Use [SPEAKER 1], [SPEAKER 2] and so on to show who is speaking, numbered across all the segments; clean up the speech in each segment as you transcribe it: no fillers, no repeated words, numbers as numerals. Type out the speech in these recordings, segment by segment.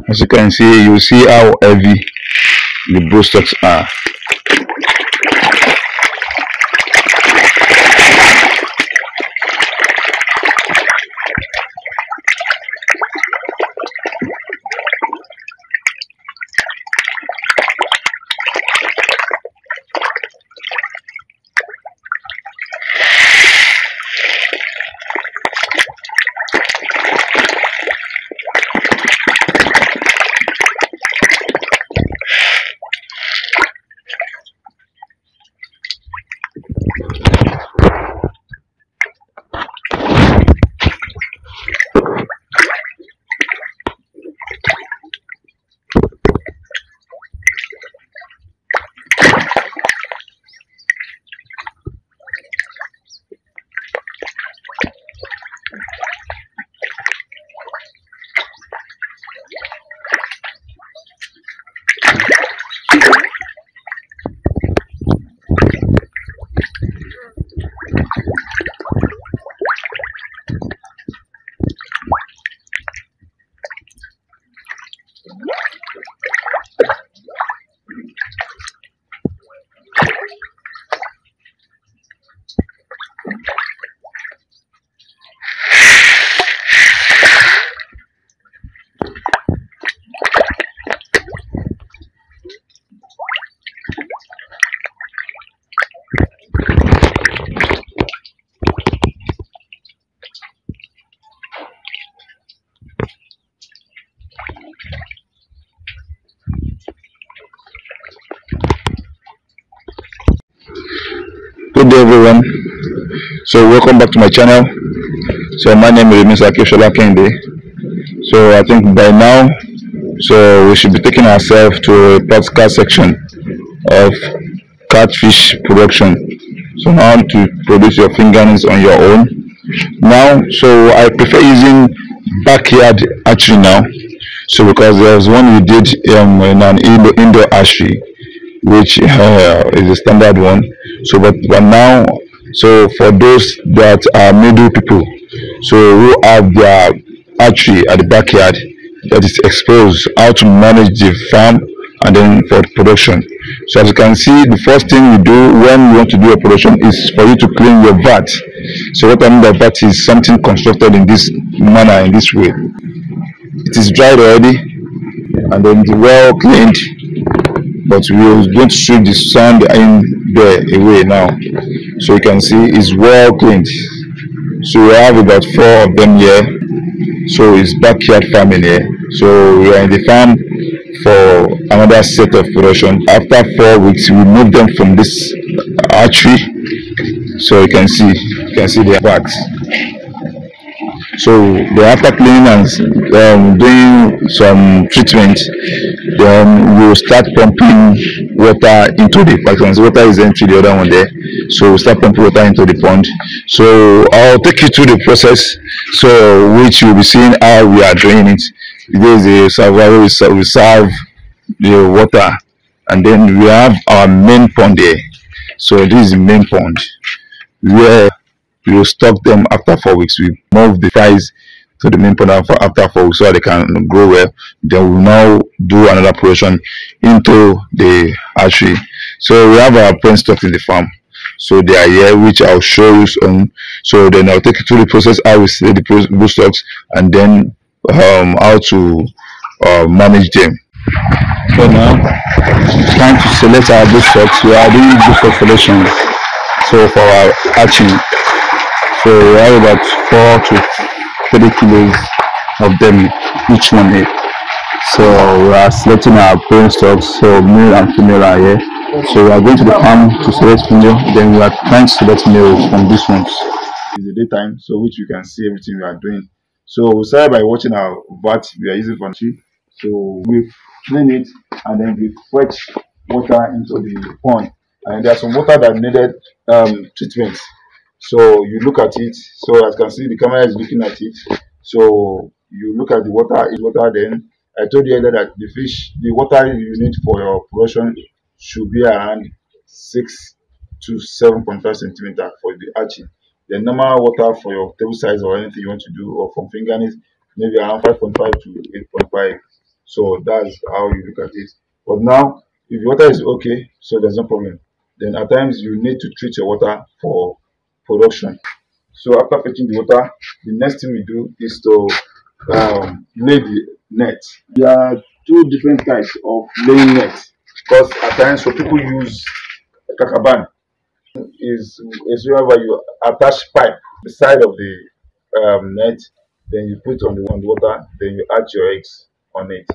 [SPEAKER 1] As you can see, you see how heavy the broodstocks are. Good day everyone, so welcome back to my channel. So my name is Mr. Kende. So I think by now, so we should be taking ourselves to a practical section of catfish production. So how to produce your fingerlings on your own. Now, so I prefer using backyard hatchery now. So because there was one we did in an indoor hatchery, which is a standard one. So but now, so for those that are middle people, so who have their hatchery at the backyard that is exposed, how to manage the farm and then for the production. So as you can see, the first thing we do when we want to do a production is for you to clean your vat. So what I mean by vat is something constructed in this manner, in this way. It is dried already and then it's well cleaned, but we are going to sweep the sand in there away now. So you can see it's well cleaned. So we have about 4 of them here. So it's backyard farming here. So we are in the farm for another set of production. After 4 weeks, we move them from this hatchery. So you can see their bags. So after cleaning and doing some treatment, then we will start pumping water into the pipelines. Water is empty, the other one there. So we start pumping water into the pond. So I'll take you through the process, so which you'll be seeing how we are doing it. There is a server where we serve the water, and then we have our main pond there. So this is the main pond where we will stock them after 4 weeks. We move the fries to the main pond after 4 weeks so they can grow well. Then we will now do another production into the hatchery. So we have our parent stocks in the farm. So they are here, which I'll show you soon. So then I'll take you through the process, how we select the brood stocks, and then how to manage them. So now it's time to select our brood stocks. We are doing brood stock selections. So for our hatching, so we have about 4 to 30 kilos of them each one here. So we are selecting our parent stocks. So male and female are here. So we are going to the farm to select female. Then we are trying to select males from these ones. It's the daytime, so which you can see everything we are doing. So we started by watching our vat we are using for tree. So we clean it and then we fetch water into the pond. And there's some water that needed treatment. So you look at it. So as you can see, the camera is looking at it. So you look at the water. Is water. Then I told you earlier that the water you need for your production should be around 6 to 7.5 centimeter for the hatching. The normal water for your table size or anything you want to do, or from fingerlings, maybe around 5.5 to 8.5. So that's how you look at it. But now, if your water is okay, so there's no problem. Then at times you need to treat your water for production. So after fetching the water, the next thing we do is to lay the net. There are two different types of laying nets because at times some people use kakaban is wherever you attach pipe beside of the net, then you put on the water, then you add your eggs on it.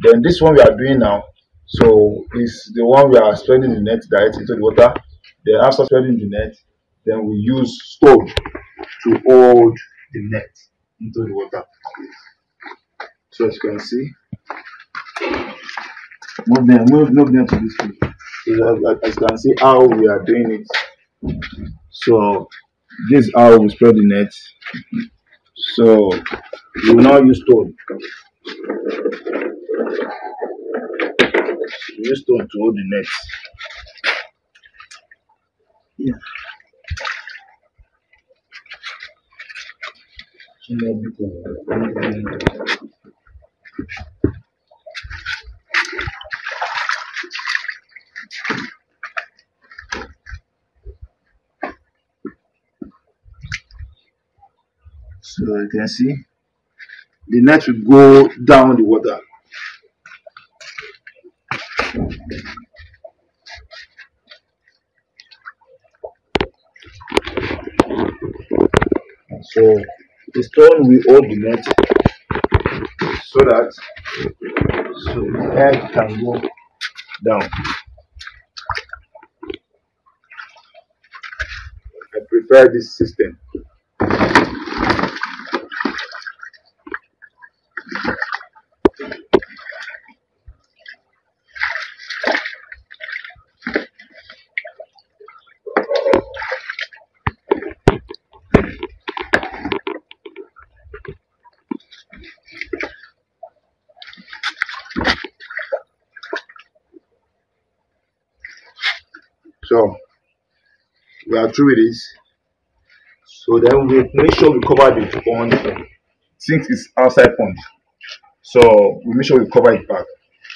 [SPEAKER 1] Then this one we are doing now, so is the one we are spreading the net directly into the water. Then after spreading the net, then we use stone to hold the net into the water. So as you can see, move them to this place. So as you can see how we are doing it. So this is how we spread the net. So we will now use stone. We use stone to hold the net. Yeah. So you can see the net will go down the water. So the stone will hold the net so that the egg can go down. I prefer this system. So we are through with this. So then we make sure we cover the pond since it's outside pond. So we make sure we cover it back.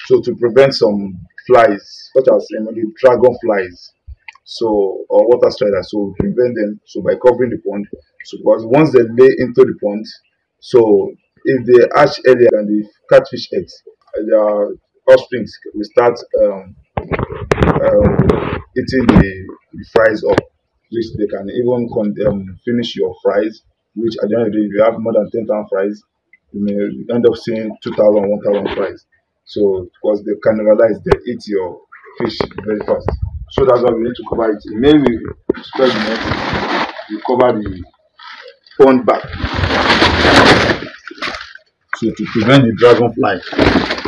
[SPEAKER 1] So to prevent some flies, such as the dragon flies, so or water striders, so we prevent them. So by covering the pond, so because once they lay into the pond, so if they hatch earlier than the catfish eggs, their offsprings will start eating the fries up, which they can even finish your fries. Which at the end of the day, if you have more than 10,000 fries, you may end up seeing 2,000, 1,000 fries. So because they cannibalize, they eat your fish very fast. So that's why we need to cover it. Maybe we spread the net, we cover the pond back. So to prevent the dragonfly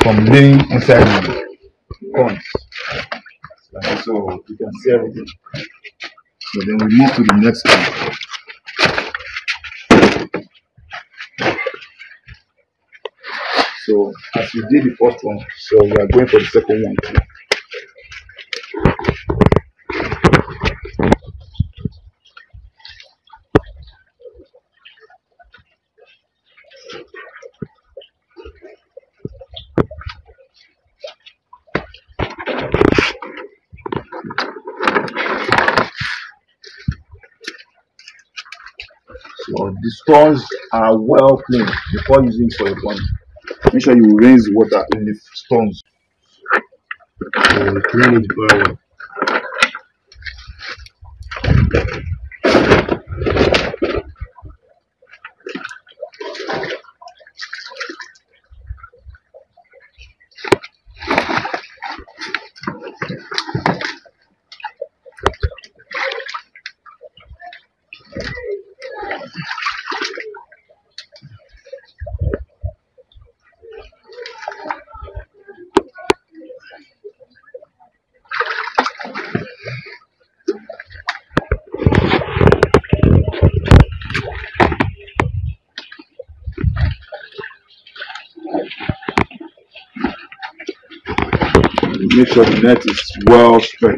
[SPEAKER 1] from laying inside the pond. So you can see everything. So then we move to the next one. So as we did the first one, so we are going for the second one too. So the stones are well cleaned before using for your pond. Make sure you rinse the water in the stones. So clean it very well. Make sure the net is well spread.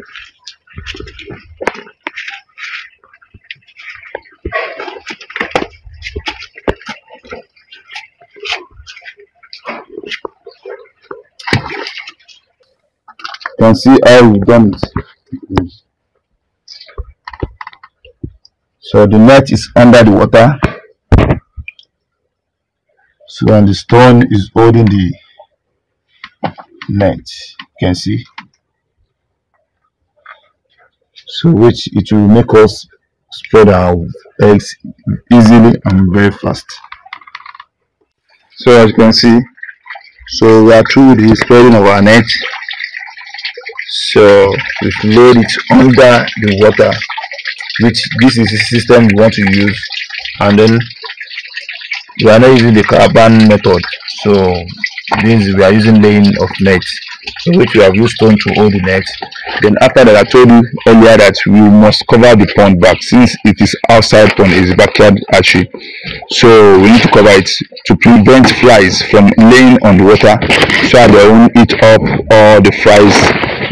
[SPEAKER 1] can see how we've done it. So the net is under the water. So and the stone is holding the net. You can see. So which it will make us spread our eggs easily and very fast. So as you can see, so we are through the spreading of our net. So we've laid it under the water, which this is the system we want to use, and then we are not using the carbon method. So this we are using laying of net, so which we have used stone to hold the net. Then after that, I told you earlier that we must cover the pond back, since it is outside pond, is backyard hatchery. So we need to cover it to prevent flies from laying on the water, so that they won't eat up all the flies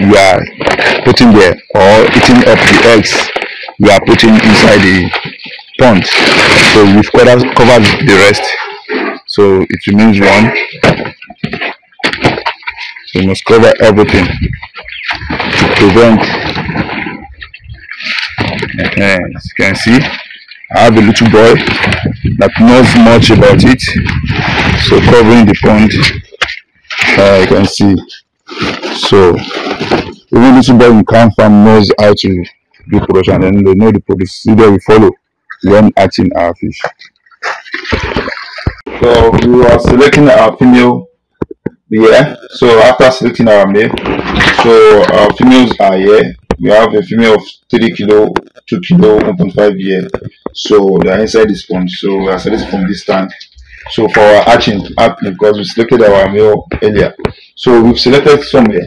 [SPEAKER 1] we are putting there, or eating up the eggs we are putting inside the pond. So we've covered the rest, so it remains one. So we must cover everything to prevent. As you can see, I have a little boy that knows much about it, so covering the pond. You can see. So even little boy in camp farm knows how to do production, and they know the procedure we follow when hatching our fish. So we are selecting our female here. So after selecting our male, so our females are here. We have a female of 3 kilo, 2 kilo, 1.5 here. So they are inside this pond. So we are selecting from this tank. So for our hatching, because we selected our male earlier. So we've selected some here,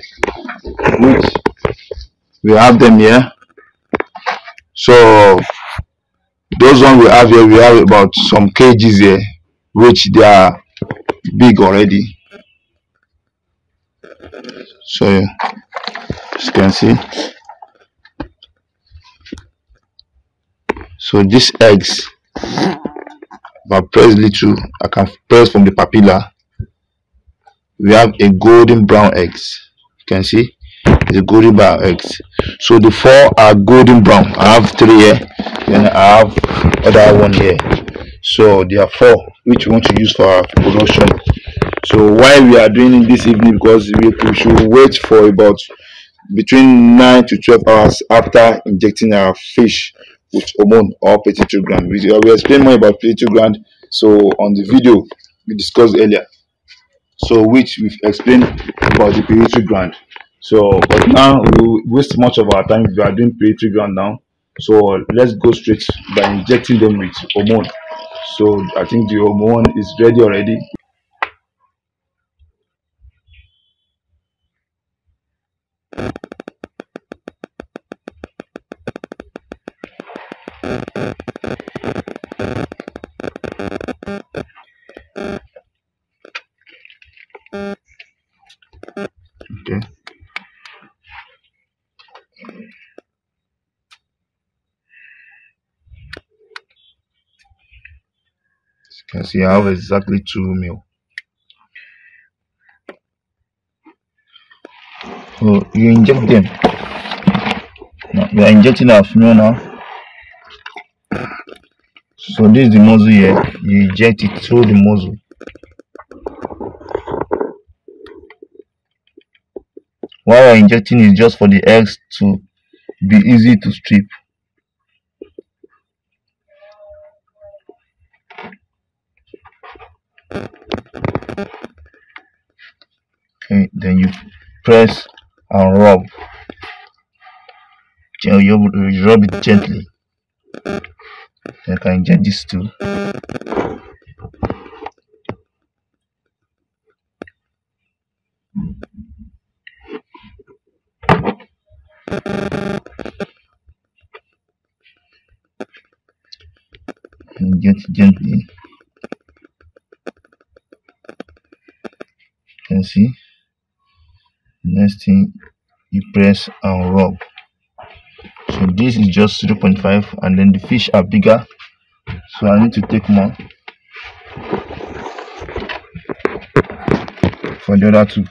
[SPEAKER 1] which we have them here. So those ones we have here, we have about some kgs here, which they are big already. So as you can see, so these eggs, if I press little, I can press from the papilla. We have a golden brown eggs. You can see the golden brown eggs. So the 4 are golden brown. I have 3 here, then I have other one here. So there are 4 which we want to use for our production. So why we are doing it this evening, because we should wait for about between 9 to 12 hours after injecting our fish with hormone or potato gland. We will explain more about potato gland, so on the video we discussed earlier, so which we've explained about the potato gland. So but now we will waste much of our time if we are doing potato gland now. So let's go straight by injecting them with hormone. So I think the hormone is ready already. Okay. As you can see, I have exactly 2 mil. So you inject them. Now we are injecting our female now. So this is the muzzle here. You inject it through the muzzle. Why we are injecting is just for the eggs to be easy to strip. Okay, then you press and rub. You rub it gently. Then you can inject this too. Inject gently. You can see. Next thing, you press and rub. So this is just 0.5, and then the fish are bigger, so I need to take more for the other 2.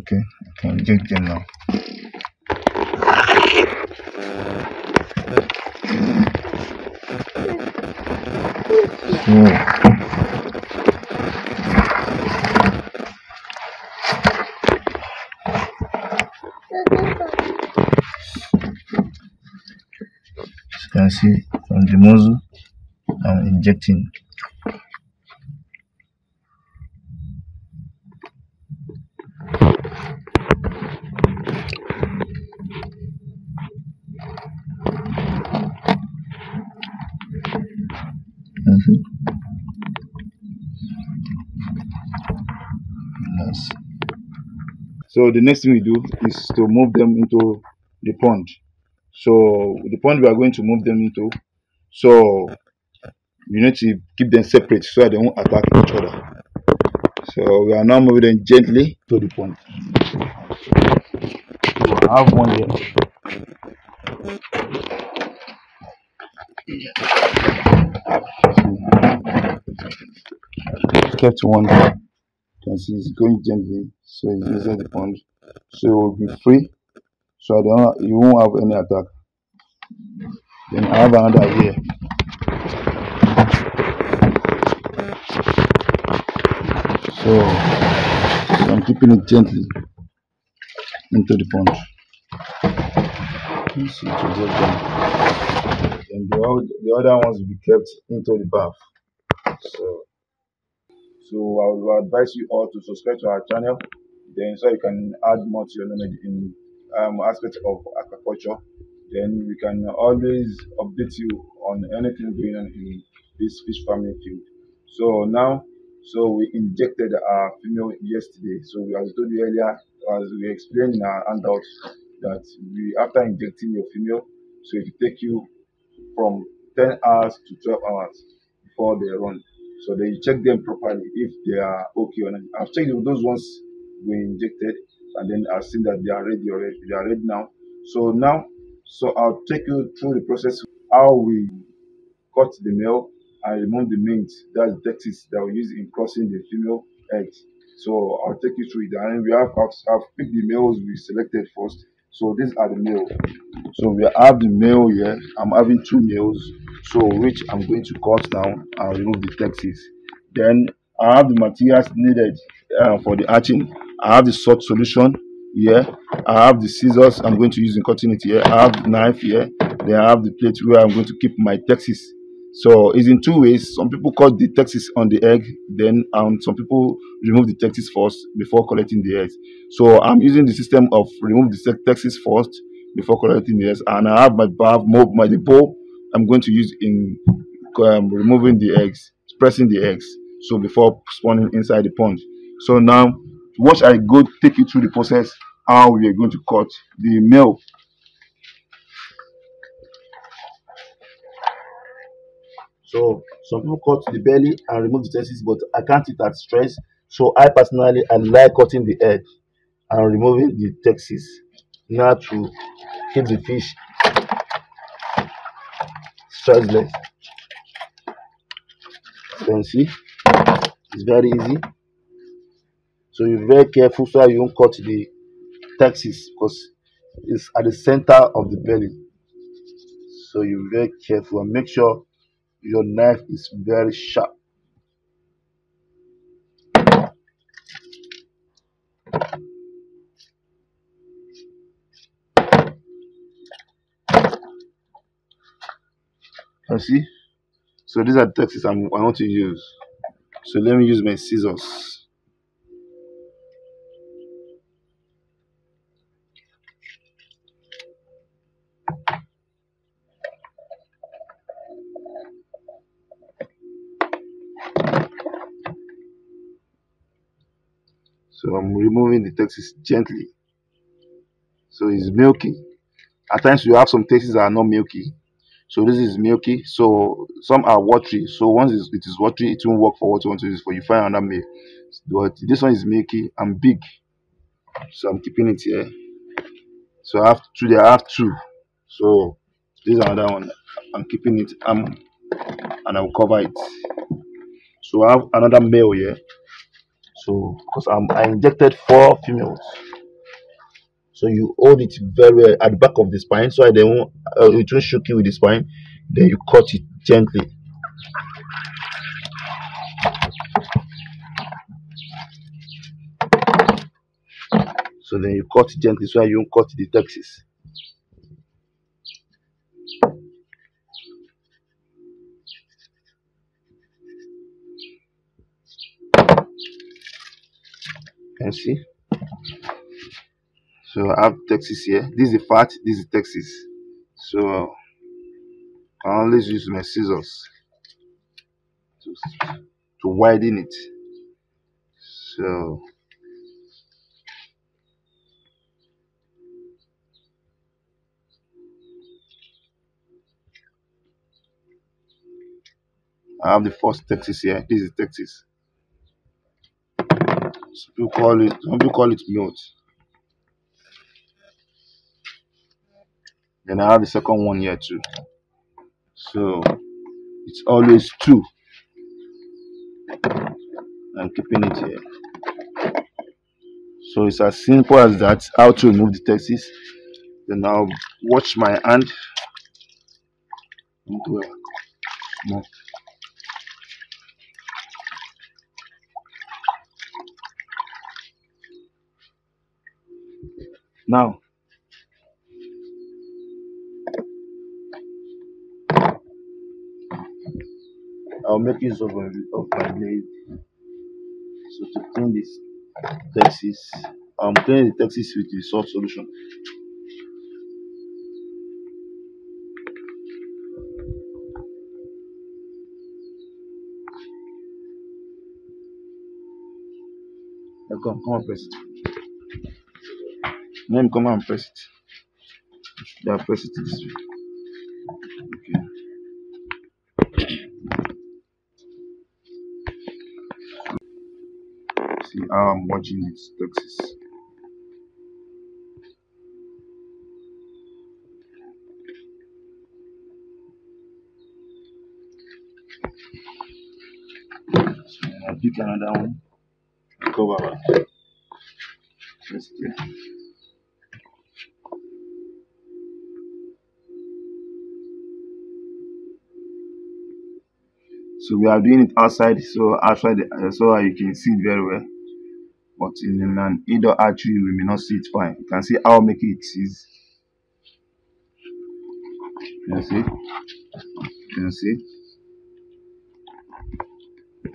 [SPEAKER 1] Okay, I can inject them now. As you can see from the muzzle, I'm injecting. Yes. So the next thing we do is to move them into the pond. So the pond we are going to move them into, so we need to keep them separate so that they won't attack each other. So we are now moving them gently to the pond. So I have one here. Kept one there. You can see it's going gently, so it's inside the pond. So it will be free, so you won't have any attack. Then I have another here. So I'm keeping it gently into the pond. See to get them. And the other ones will be kept into the bath. So I will advise you all to subscribe to our channel, then so you can add more to your knowledge in aspects of aquaculture. Then we can always update you on anything going on in this fish farming field. So we injected our female yesterday. So as I told you earlier, as we explained in our handout, that after injecting your female, so it will take you from 10 hours to 12 hours before they run. So then you check them properly if they are okay or not. I've checked those ones we injected, and then I've seen that they are ready already. They are ready now. So I'll take you through the process how we cut the male and remove the mint. That's the techniques that we use in crossing the female eggs. So I'll take you through it. And I've picked the males we selected first. So these are the males. So we have the male here. I'm having two males, so which I'm going to cut down and remove the texts. Then I have the materials needed for the hatching. I have the salt solution here. I have the scissors I'm going to use in cutting it here. I have the knife here. Then I have the plate where I'm going to keep my texts. So it's in two ways. Some people cut the texts on the egg, then some people remove the texts first before collecting the eggs. So I'm using the system of remove the texts first before collecting the eggs, and I have my the bowl I'm going to use in removing the eggs, pressing the eggs. So before spawning inside the pond. So now, watch I go take you through the process how we are going to cut the male. So some people cut the belly and remove the testes, but I can't eat at stress. So I personally like cutting the head and removing the testes now to keep the fish stressless. You can see it's very easy. So you're very careful so you don't cut the testes because it's at the center of the belly. So you're very careful and make sure your knife is very sharp. You see? So these are the texts I want to use. So let me use my scissors. So I'm removing the texts gently. So it's milky. At times you have some texts that are not milky. So this is milky. So some are watery. So once it is watery, it won't work for what you want to use for. You find another milk. But this one is milky and big. So I'm keeping it here. So I have two. So this is another one. I'm keeping it and I will cover it. So I have another male here. So because I injected 4 females.
[SPEAKER 2] So you hold it very well at the back of the spine, so that they won't, it won't shock you with the spine. Then you cut it gently. So then you cut it gently so that you won't cut the Texas. Can you see? So I have Texas here. This is the fat, this is Texas. So I always use my scissors to widen it. So I have the first Texas here. This is Texas. Some people call it mute. Then I have the second one here too. So it's always two. I'm keeping it here. So it's as simple as that. How to remove the Texas. Then I'll watch my hand. More. Now I'll make use of my blade. So to clean this Texas, I'm cleaning the Texas with the salt solution. Now come and press it. Let me come and press it. Yeah, press it this way. See how I'm watching this Texas. So I'll pick another one. Cover that. Press it here. So we are doing it outside, so outside, so you can see it very well. But in an indoor archery, we may not see it fine. You can see how make it is. You see? You see?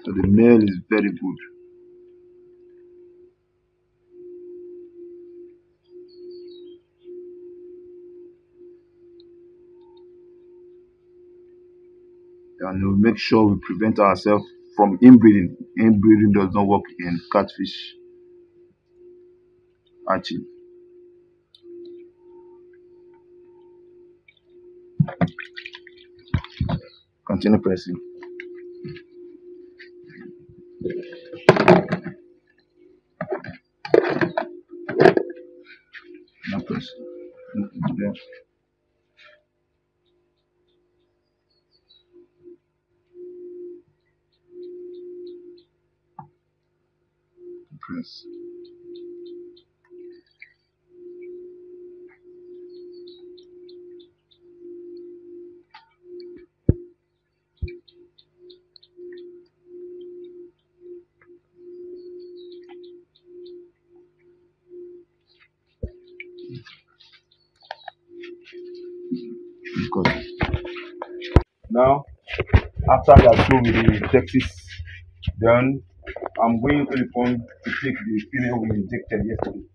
[SPEAKER 2] So the male is very good. And we'll make sure we prevent ourselves from inbreeding. Inbreeding does not work in catfish hatching. Continue pressing. Now press. There. Press. Good. Now, after we are through with the Texas, then I'm going to the pond to take the female we injected yesterday.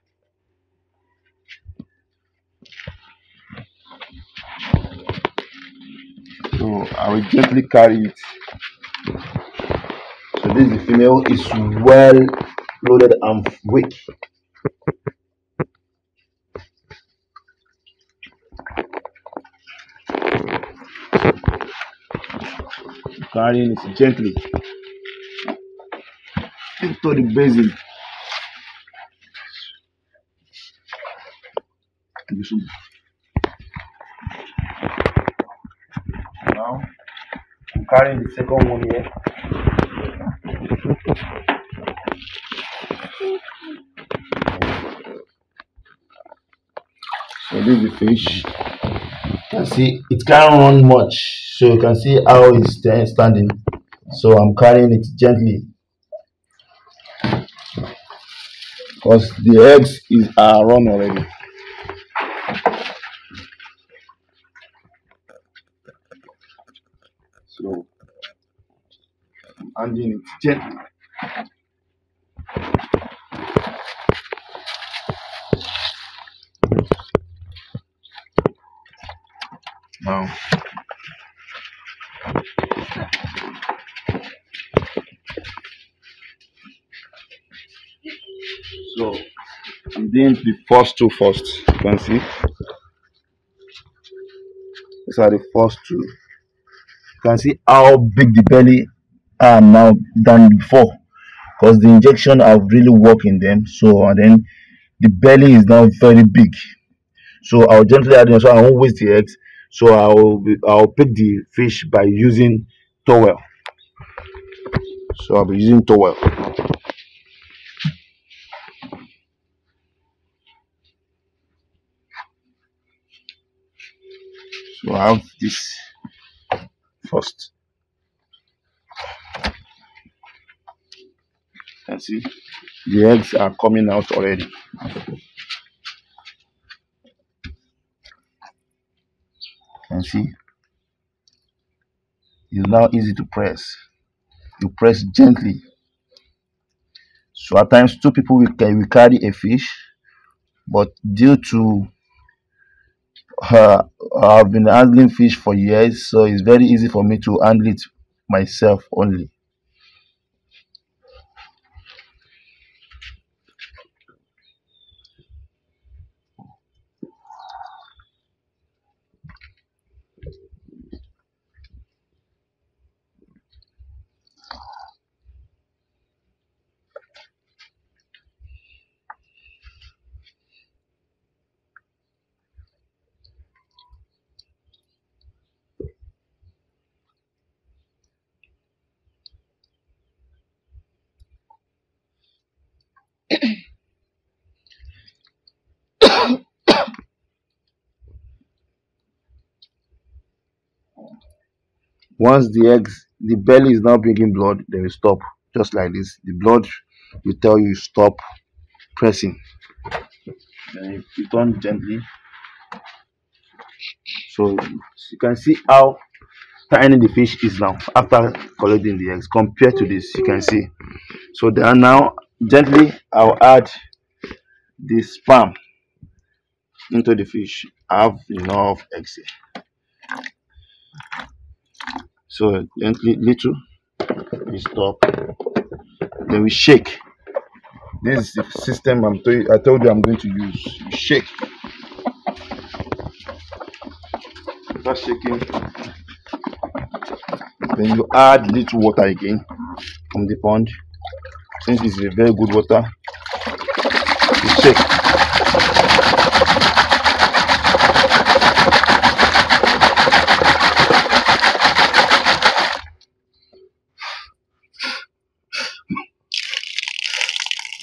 [SPEAKER 2] So I will gently carry it. So this is the female, is well loaded and weak. Carrying it gently into the basin. Now I'm carrying the second one here. this is the fish. You can see it can't run much, so you can see how it's standing. So I'm carrying it gently because the eggs are run already. So I'm handling it gently. Now, so I'm doing the first two first. You can see these are the first two. You can see how big the belly are now than before because the injection have really worked in them. So and then the belly is now very big. So I'll gently add in, so I won't waste the eggs. So I'll pick the fish by using towel. So I'll be using towel. So I have this first. You can see the eggs are coming out already. You can see it's now easy to press. You press gently. So at times two people will carry a fish, but due to I've been handling fish for years, so it's very easy for me to handle it myself only. Once the belly is now bringing blood, they will stop just like this. The blood will tell you stop pressing. Then you turn gently. So you can see how tiny the fish is now after collecting the eggs compared to this. You can see. So then now gently I'll add the sperm into the fish. I have enough eggs here. So gently little we stop. Then we shake. This is the system I told you I'm going to use. You shake. Start shaking. Then you add little water again from the pond. Since it's a very good water, you shake.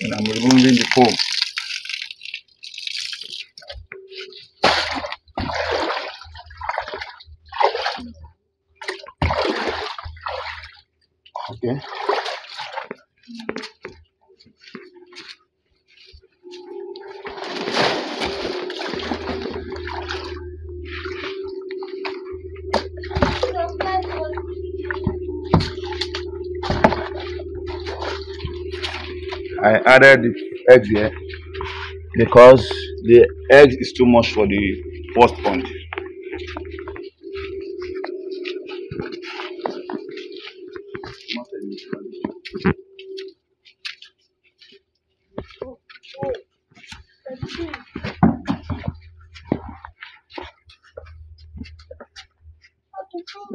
[SPEAKER 2] And I'm removing the foam. Okay. I added the eggs here because the egg is too much for the first pond.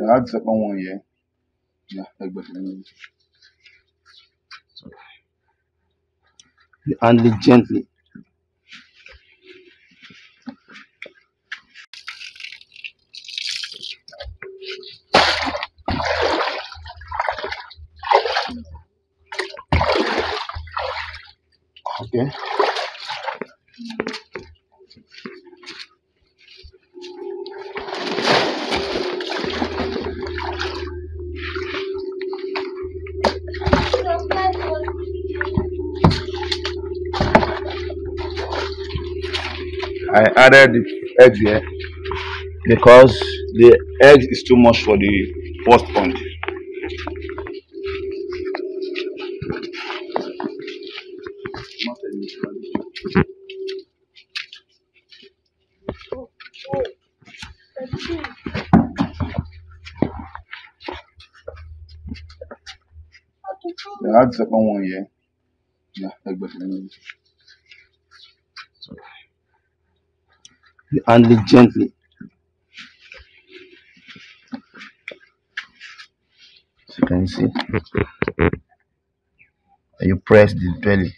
[SPEAKER 2] I add the second one here. Yeah, you handle it gently. Okay. I added the eggs here because the eggs is too much for the first point. I add the second one here. Yeah, egg better. You handle it gently. So you can see. And you press the belly.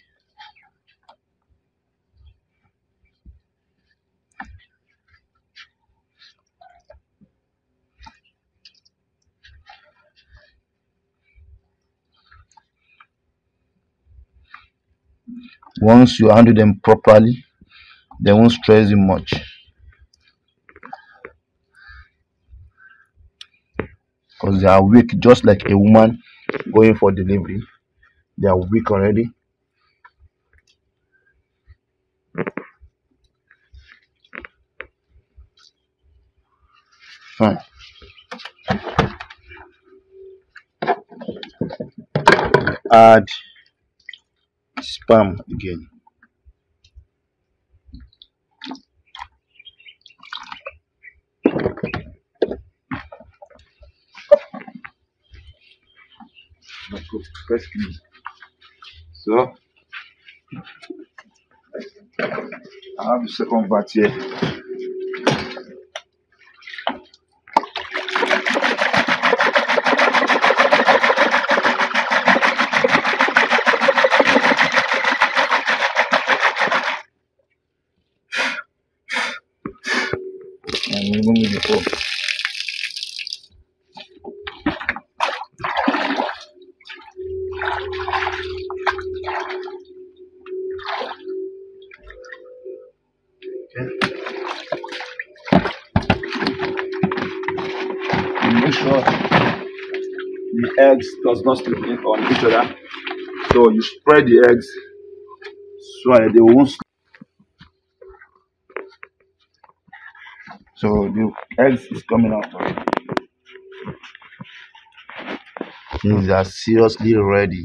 [SPEAKER 2] Once you handle them properly, they won't stress you much. Because they are weak, just like a woman going for delivery. They are weak already. Fine. Add sperm again. Press clean. So I have the second batch here. And remove the four. Make sure the eggs does not stick on each other. So you spread the eggs so that they won't. So the eggs is coming out. Things are seriously ready.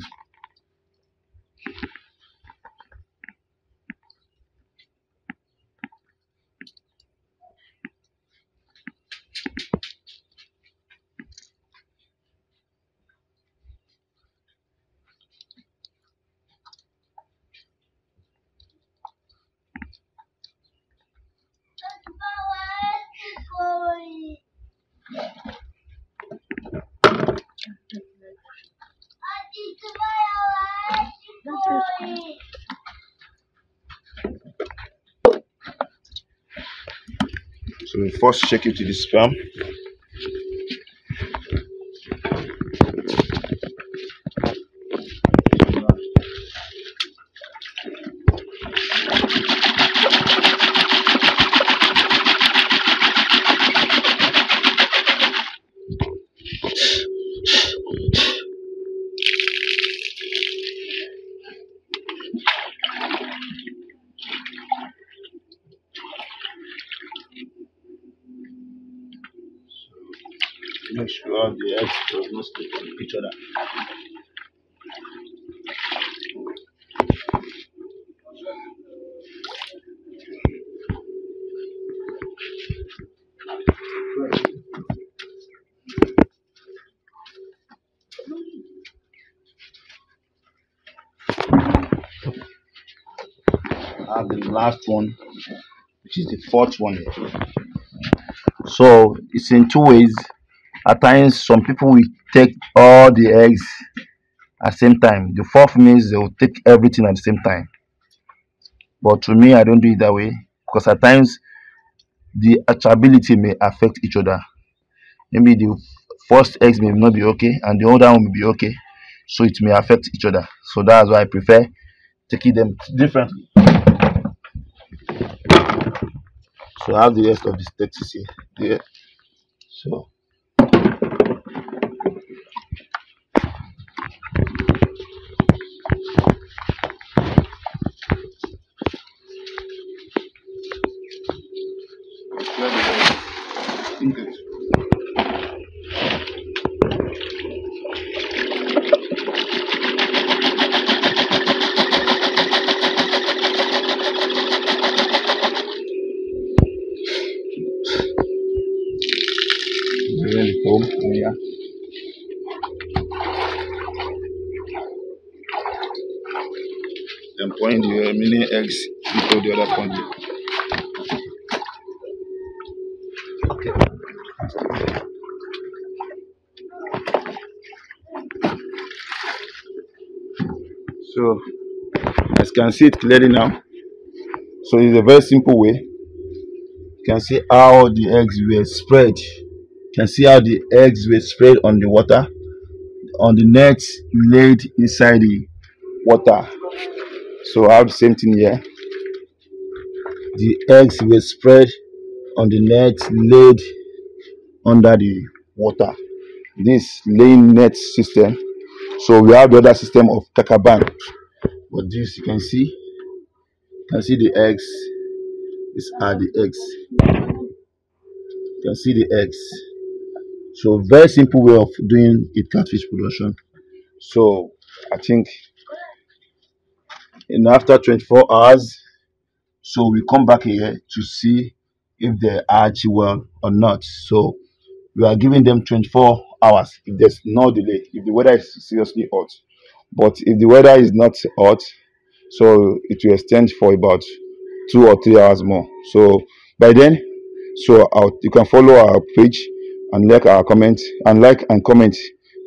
[SPEAKER 2] So we first shake it to the sperm. Make sure the eggs does not stick on each other. I have the last one, which is the fourth one here. So it's in two ways. At times, some people will take all the eggs at the same time. The fourth means they will take everything at the same time. But to me, I don't do it that way because at times the hatchability may affect each other. Maybe the first eggs may not be okay and the other one will be okay. So it may affect each other. So that's why I prefer taking them differently. So I have the rest of the Texas here. So Okay. Very cool. Yeah. Then pouring the remaining eggs into the other pond. So as you can see it clearly now. So it's a very simple way. You can see how the eggs were spread. You can see how the eggs were spread on the water, on the nets laid inside the water. So I have the same thing here. The eggs were spread on the net laid under the water. This laying net system. So we have the other system of kakaban. But this you can see the eggs. These are the eggs. You can see the eggs. So very simple way of doing a catfish production. So I think in after 24 hours, so we come back here to see if they are actually well or not. So we are giving them 24 hours if there's no delay, if the weather is seriously hot. But if the weather is not hot, so it will extend for about 2 or 3 hours more. So by then, so you can follow our page and like and comment.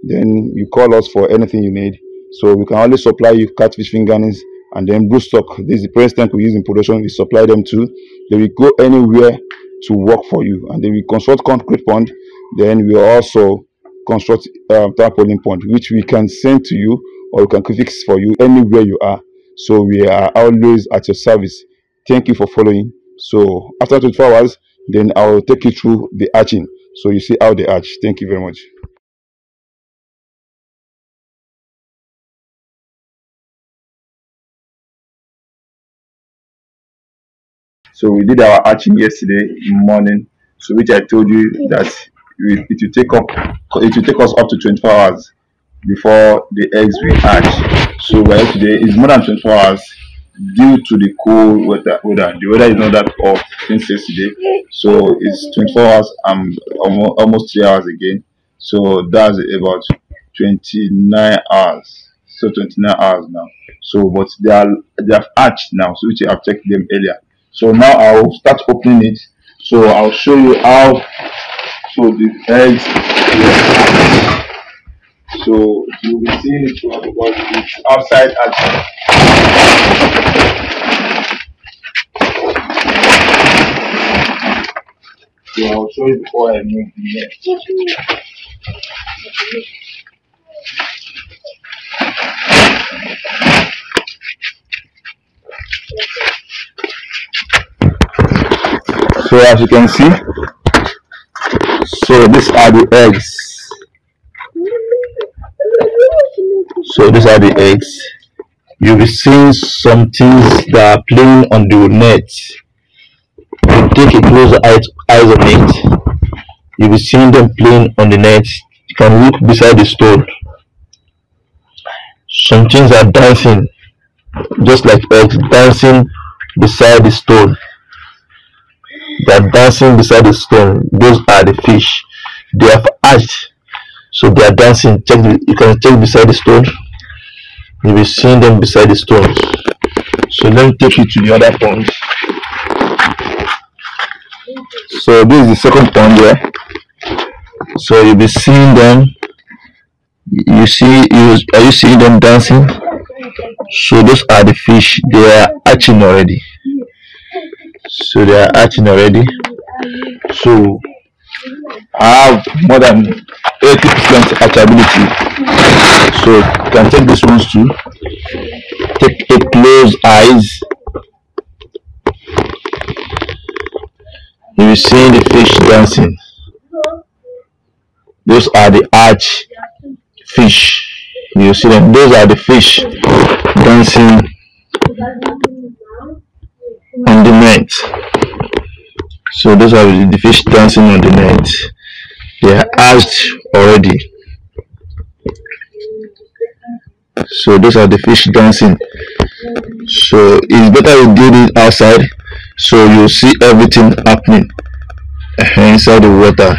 [SPEAKER 2] Then you call us for anything you need. So we can always supply you catfish fingerlings and then blue stock. This is the price tank we use in production. We supply them too. They will go anywhere to work for you, and then we construct concrete pond. Then we also construct tarpaulin pond, which we can send to you or we can fix for you anywhere you are. So we are always at your service. Thank you for following. So after 24 hours, then I will take you through the arching. So you see how they arch. Thank you very much. So we did our arching yesterday morning. So which I told you that it will take us up to 24 hours before the eggs will hatch. So by today is more than 24 hours due to the cool weather. The weather is not that hot since yesterday. So it's 24 hours and almost 3 hours again. So that's about 29 hours. So 29 hours now. So but they have hatched now, so which I have checked them earlier. So now I'll start opening it. So I'll show you how so the eggs. So you'll be seeing it because it's outside actually. So I'll show you before I move the net. So as you can see, so these are the eggs. So these are the eggs. You'll be seeing some things that are playing on the net. You take a closer eyes on it. You'll be seeing them playing on the net. You can look beside the stone. Some things are dancing, just like eggs, dancing beside the stone. They are dancing beside the stone. Those are the fish. They have hatched, so they are dancing. You can check beside the stone. You'll be seeing them beside the stones. So let me take you to the other pond. So this is the second pond here. So you'll be seeing them. Are you seeing them dancing? So those are the fish. They are hatching already. So they are hatching already. So I have more than 80% hatchability. So you can take these ones too. Take a close eyes. You will see the fish dancing. Those are the hatch fish. You see them. Those are the fish dancing on the net.
[SPEAKER 1] So those are the fish dancing on the net. They are hatched already. So those are the fish dancing. So it's better you do it outside, so you see everything happening inside the water.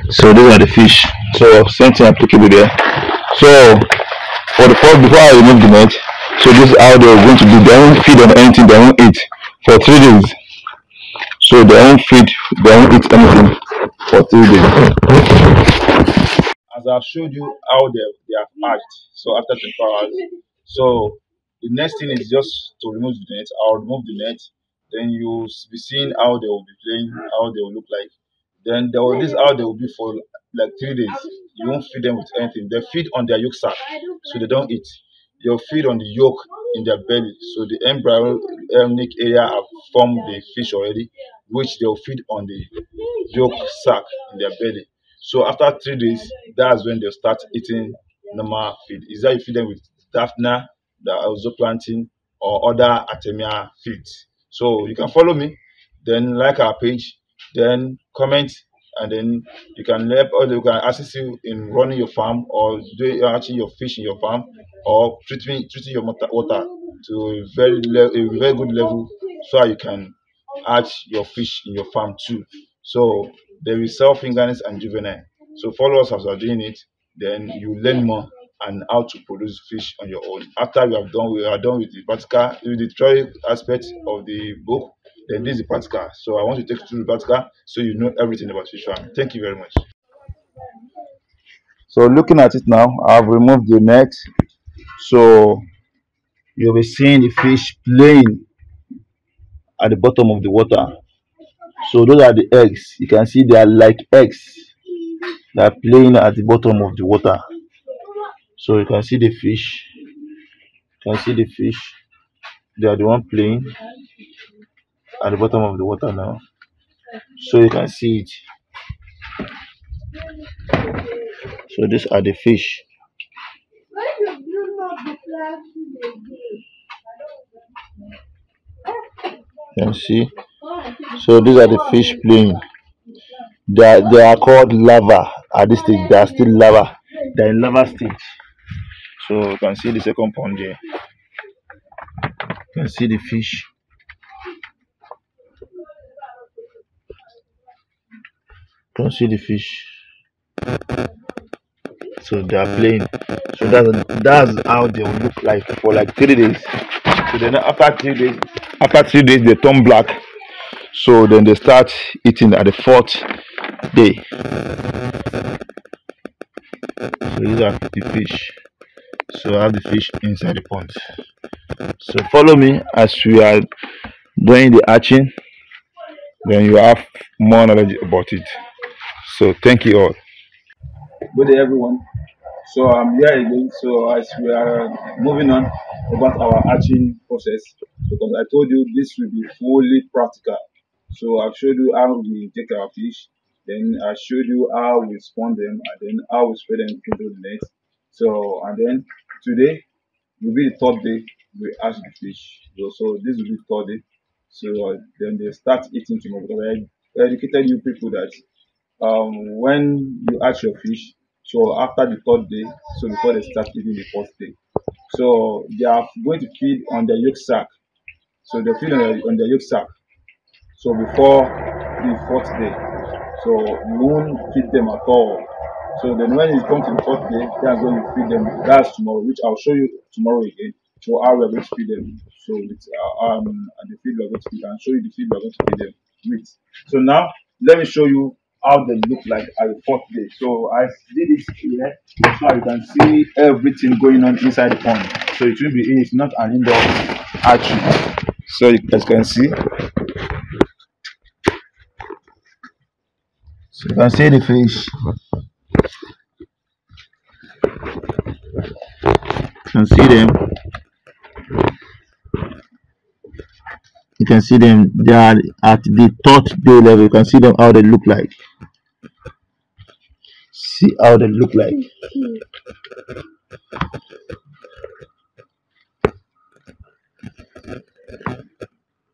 [SPEAKER 1] So these are the fish. So same thing applicable there. So for the first, before I remove the net, so this is how they're going to do. They won't feed on anything. They won't eat for 3 days. So they won't feed. They won't eat anything for 3 days.
[SPEAKER 2] As I've showed you how they have hatched. So after 24 hours. So the next thing is just to remove the net. I'll remove the net. Then you'll be seeing how they will be playing, how they will look like. Then this is how they will be for like 3 days. You won't feed them with anything. They feed on their yolk sac, so they don't eat. They'll feed on the yolk in their belly. So the embryonic area have formed the fish already, which they'll feed on the yolk sac in their belly. So after 3 days, that's when they'll start eating normal feed. Is that you feed them with daphna, the zooplankton, or other artemia feeds. So you can follow me, then like our page, then comment, and then you can help, or you can assist you in running your farm, or doing hatching your fish in your farm, or treating your water to a very good level, so that you can hatch your fish in your farm too. So there is self fingerlings and juvenile. So follow us as we are doing it, then you learn more and how to produce fish on your own. After we are done with the practical, with the theory aspect of the book, then this is the practical. So I want to take you through the practical so you know everything about fish farming. Thank you very much. So looking at it now, I've removed the net. So you'll be seeing the fish playing at the bottom of the water. So those are the eggs. You can see they are like eggs. They are playing at the bottom of the water. So you can see the fish. You can see the fish. They are the one playing at the bottom of the water now. So you can see it. So these are the fish. You can see. So these are the fish playing. They are called lava at this stage. They are still lava. They are in lava stage. So you can see the second pond there. You can see the fish. You can see the fish. So they are playing. So that's how they will look like for like 3 days. So then after 3 days they turn black. So then they start eating at the fourth day. So these are the fish. So I have the fish inside the pond. So follow me as we are doing the hatching. Then you have more knowledge about it. So thank you all. Good day, everyone. So I'm here again. So as we are moving on about our hatching process, because I told you this will be fully practical. So I've showed you how we take our fish, then I showed you how we spawn them, and then how we spread them into the net. So and then today will be the third day we hatch the fish. So this will be the third day. So then they start eating tomorrow, because I educated you people that when you hatch your fish, so after the third day, so before they start eating the fourth day, so they are going to feed on the yolk sac. So they feed on the yolk sac. So before the fourth day, so you won't feed them at all. So then when it comes to the fourth day, that's when you feed them. That's tomorrow, which I'll show you tomorrow again. So how we're going to feed them. So with and the feed we're going to feed, and show you the feed we're going to feed them with. So now let me show you how they look like at the fourth day. So I did it here, so you can see everything going on inside the pond. So it will be it's not an indoor hatchery. So you guys can see. So you can see the fish. You can see them. You can see them. They are at the third day level. You can see them how they look like. See how they look like. You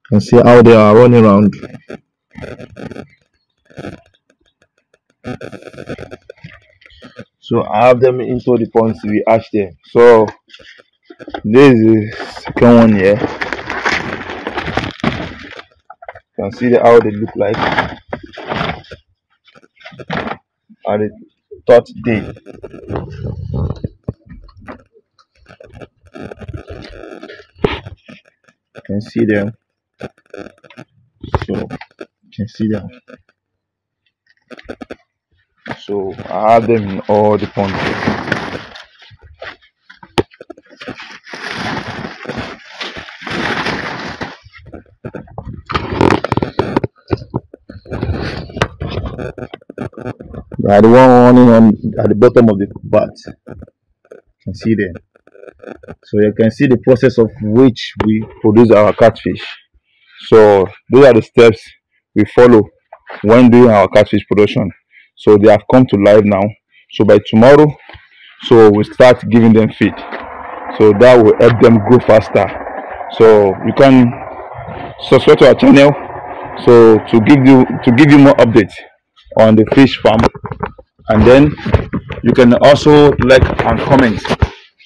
[SPEAKER 2] can see how they are running around. So I have them into the ponds we hatch them. So this is second one here. You can see how they look like at the third day. You can see them. So you can see them. So I have them in all the ponds. They are the one running on at the bottom of the bath. You can see them. So you can see the process of which we produce our catfish. So those are the steps we follow when doing our catfish production. So they have come to life now. So by tomorrow, so we start giving them feed. So that will help them grow faster. So you can subscribe to our channel so to give you more updates on the fish farm, and then you can also like and comment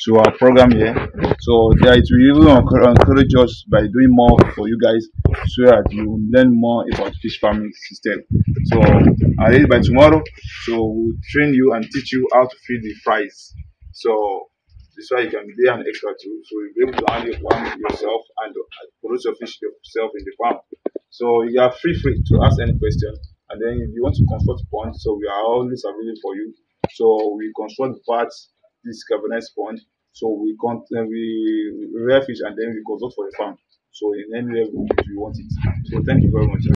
[SPEAKER 2] to our program here. So that it will even encourage us by doing more for you guys so that you learn more about fish farming system. So at least by tomorrow, so we'll train you and teach you how to feed the fries. So this way you can be an expert too. So you'll be able to handle one yourself and produce your fish yourself in the farm. So you are free to ask any question. And then if you want to construct pond, so we are always available for you. So we construct parts, this carbonized pond. So we rear fish and then we construct for the farm. So in any level you want it. So thank you very much.